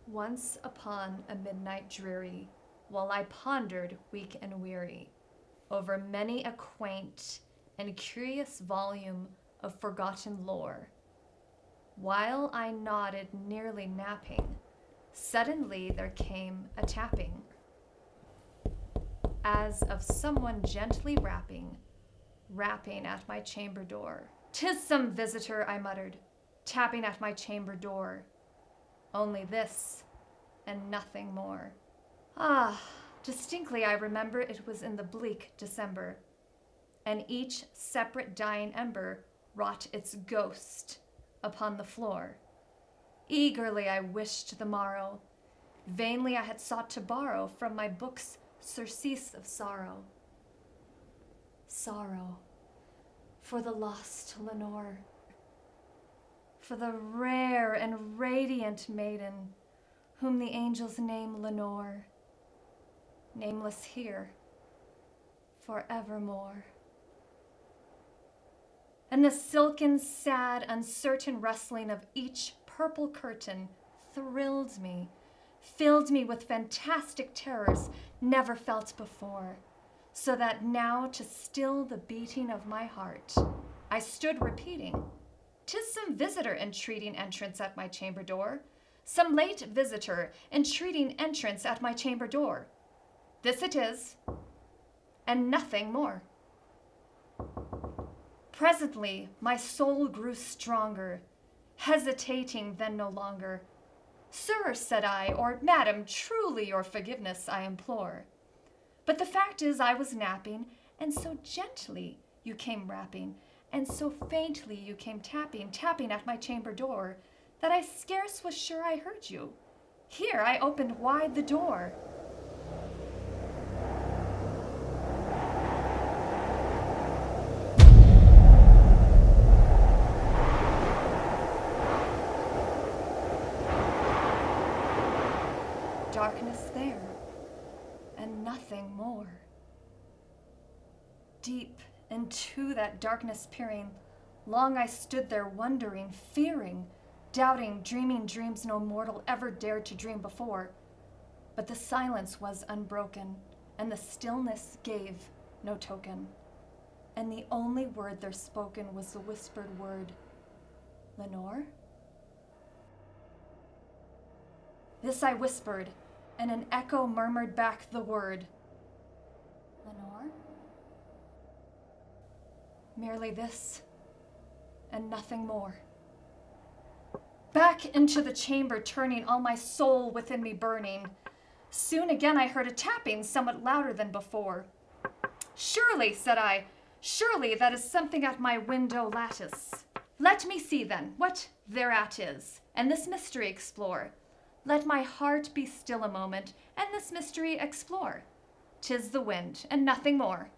Once upon a midnight dreary, while I pondered, weak and weary, over many a quaint and curious volume of forgotten lore, while I nodded, nearly napping, suddenly there came a tapping, as of someone gently rapping at my chamber door. "'Tis some visitor," I muttered, "tapping at my chamber door. Only this, and nothing more." Ah, distinctly I remember it was in the bleak December, and each separate dying ember wrought its ghost upon the floor. Eagerly I wished the morrow. Vainly I had sought to borrow from my book's surcease of sorrow. Sorrow for the lost Lenore, for the rare and radiant maiden whom the angels name Lenore, nameless here forevermore. And the silken, sad, uncertain rustling of each purple curtain thrilled me, filled me with fantastic terrors never felt before, so that now, to still the beating of my heart, I stood repeating, "'Tis some visitor entreating entrance at my chamber door, some late visitor entreating entrance at my chamber door. This it is, and nothing more." Presently my soul grew stronger, hesitating then no longer. "Sir," said I, or "Madam, truly your forgiveness I implore. But the fact is I was napping, and so gently you came rapping, and so faintly you came tapping at my chamber door, that I scarce was sure I heard you. Here I opened wide the door." Darkness there, and nothing more. Deep into that darkness peering, long I stood there wondering, fearing, doubting, dreaming dreams no mortal ever dared to dream before. But the silence was unbroken, and the stillness gave no token. And the only word there spoken was the whispered word, "Lenore?" This I whispered, and an echo murmured back the word, "Lenore?" Merely this, and nothing more. Back into the chamber turning, all my soul within me burning. Soon again I heard a tapping, somewhat louder than before. "Surely," said I, "surely that is something at my window lattice. Let me see then what thereat is, and this mystery explore. Let my heart be still a moment, and this mystery explore. 'Tis the wind, and nothing more."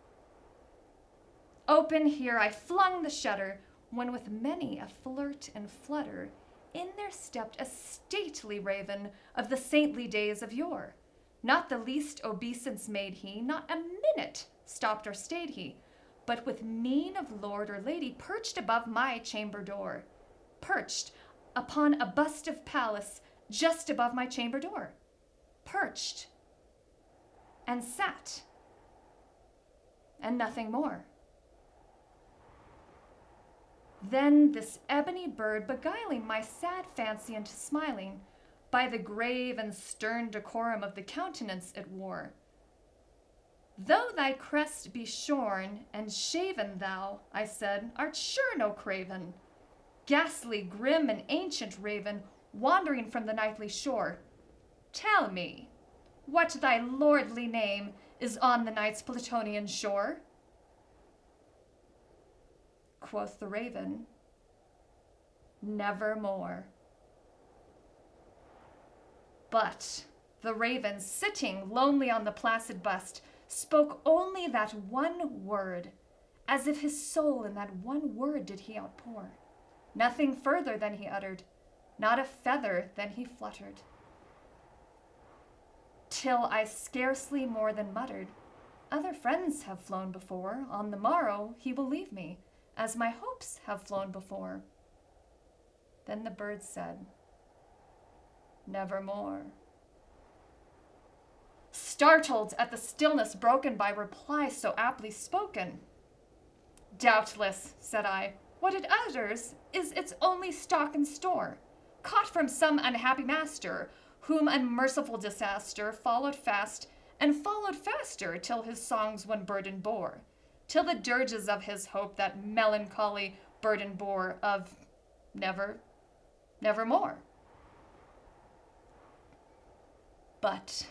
Open here I flung the shutter, when with many a flirt and flutter, in there stepped a stately raven of the saintly days of yore. Not the least obeisance made he, not a minute stopped or stayed he, but with mien of lord or lady perched above my chamber door, perched upon a bust of Pallas just above my chamber door, perched, and sat, and nothing more. Then this ebony bird, beguiling my sad fancy into smiling, by the grave and stern decorum of the countenance it wore, "Though thy crest be shorn and shaven, thou," I said, "art sure no craven, ghastly, grim, and ancient raven, wandering from the nightly shore. Tell me, what thy lordly name is on the night's Plutonian shore?" Quoth the raven, "Nevermore." But the raven, sitting lonely on the placid bust, spoke only that one word, as if his soul in that one word did he outpour. Nothing further than he uttered, not a feather than he fluttered. Till I scarcely more than muttered, "Other friends have flown before, on the morrow he will leave me, as my hopes have flown before." Then the bird said, nevermore. Startled at the stillness broken by reply so aptly spoken. Doubtless, said I, what it utters is its only stock and store, caught from some unhappy master, whom unmerciful disaster followed fast and followed faster till his songs one burden bore, till the dirges of his hope that melancholy burden bore of nevermore. But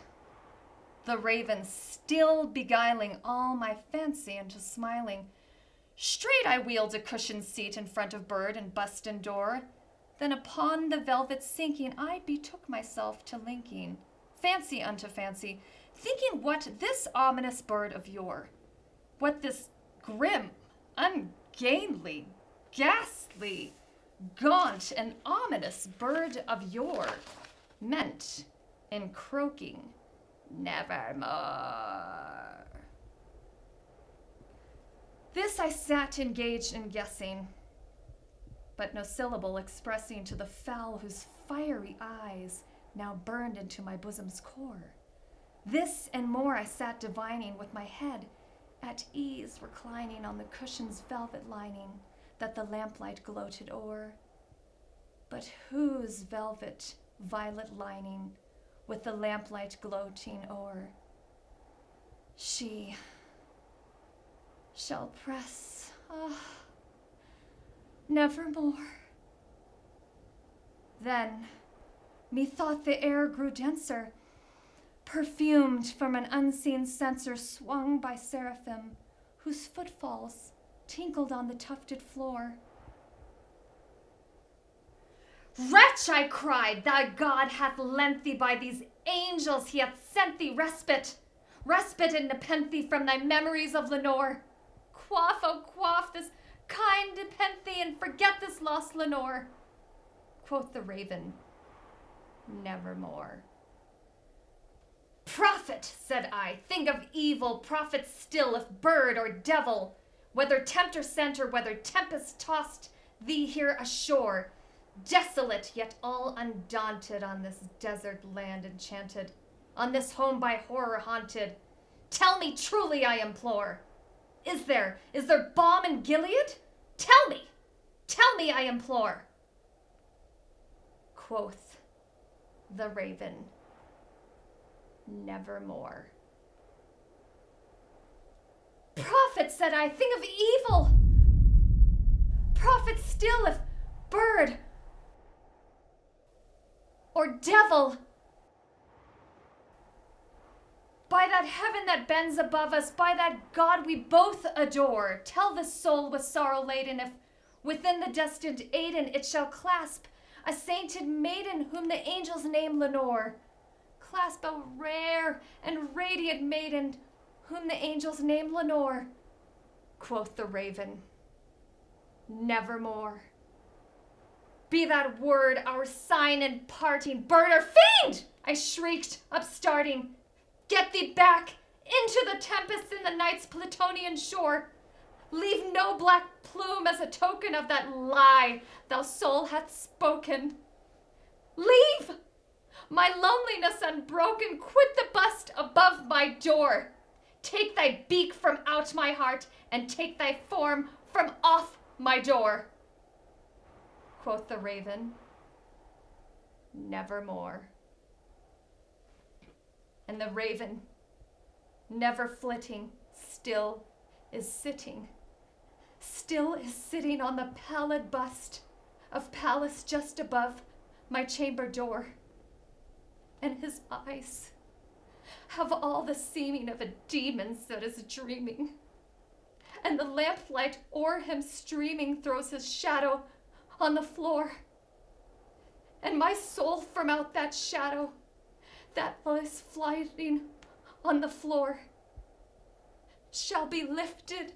the raven still beguiling all my fancy into smiling, straight I wheeled a cushioned seat in front of bird and bust and door. Then upon the velvet sinking, I betook myself to linking, fancy unto fancy, thinking what this ominous bird of yore, what this grim, ungainly, ghastly, gaunt, and ominous bird of yore meant in croaking nevermore. This I sat engaged in guessing, but no syllable expressing to the fowl whose fiery eyes now burned into my bosom's core. This and more I sat divining with my head at ease reclining on the cushion's velvet lining that the lamplight gloated o'er. But whose velvet violet lining with the lamplight gloating o'er? She shall press, nevermore. Then, methought the air grew denser, perfumed from an unseen censer swung by seraphim, whose footfalls tinkled on the tufted floor. Wretch, I cried, thy God hath lent thee by these angels, he hath sent thee respite and nepenthe from thy memories of Lenore. Quaff, oh quaff, this kind nepenthe, and forget this lost Lenore. Quoth the raven, nevermore. Prophet, said I, think of evil, prophet still, if bird or devil, whether tempter sent or whether tempest tossed thee here ashore, desolate yet all undaunted on this desert land enchanted, on this home by horror haunted. Tell me truly, I implore, is there balm in Gilead? Tell me, I implore. Quoth the raven, nevermore. Prophet, said I, think of evil. Prophet still, if bird or devil. By that heaven that bends above us, by that God we both adore, tell this soul with sorrow laden if within the destined Aiden it shall clasp a sainted maiden whom the angels name Lenore. Clasp a rare and radiant maiden whom the angels name Lenore. Quoth the raven, nevermore. Be that word our sign in parting. Bird or fiend, I shrieked, upstarting. Get thee back into the tempest in the night's Plutonian shore. Leave no black plume as a token of that lie thou soul hath spoken. Leave my loneliness unbroken. Quit the bust above my door. Take thy beak from out my heart, and take thy form from off my door. Quoth the raven, nevermore. And the raven, never flitting, still is sitting on the pallid bust of Pallas just above my chamber door. And his eyes have all the seeming of a demon's that is dreaming. And the lamplight o'er him streaming throws his shadow on the floor. And my soul from out that shadow that lies floating on the floor shall be lifted